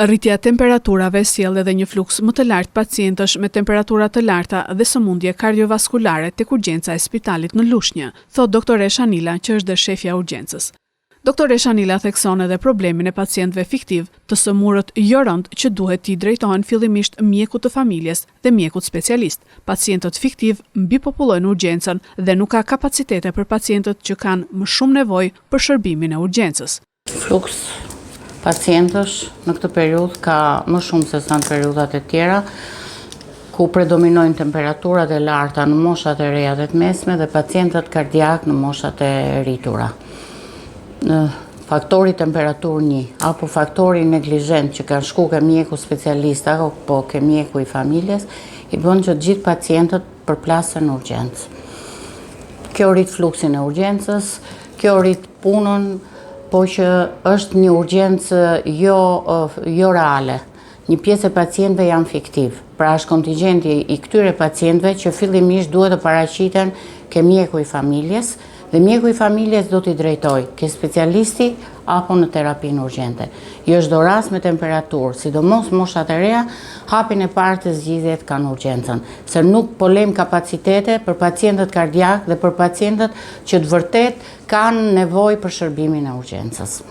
Rritja e temperaturave sjell edhe një fluks më të lartë pacientësh me temperatura të larta dhe sëmundje kardiovaskulare tek urgjenca e spitalit në Lushnjë, thot doktoresha Nila, që është dhe shefja e urgjencës. Doktoresha Nila thekson edhe problemin e pacientëve fiktiv, të sëmurët jo rënd që duhet t'i drejtohen fillimisht mjekut të familjes dhe mjekut specialist. Pacientët fiktiv mbipopullojnë urgjencën dhe nuk ka kapacitete për pacientët që kanë më shumë nevojë për shërbimin e urgjencës. Fluks pacientësh në këtë periudhë ka më shumë se sa në periudhat e tjera, ku predominojnë temperaturat e larta në moshat e reja dhe të mesme dhe pacientët kardiak në moshat e rritura. Faktori temperaturë 1 apo faktori neglizhent që kanë shku ke mjeku specialist apo ke mjeku i familjes i bën që gjithë pacientët përplasen në urgjencë. Kjo rrit fluksin e urgjencës, kjo rrit punën, po që është një urgjencë jo reale. Një pjesë e pacientëve janë fiktiv. Pra është kontingjenti i këtyre pacientëve që fillimisht duhet të paraqiten ke mjeku i familjes dhe mjeku i familjes do t'i drejtoj ke specialisti apo në terapinë urgjente. Jo çdo rast me temperaturë, sidomos moshat e reja, hapin e parë të zgjidhjet kanë urgjencën, se nuk po lejmë kapacitete për pacientët kardiak dhe për pacientët që të vërtet kanë nevojë për shërbimin e urgjencës.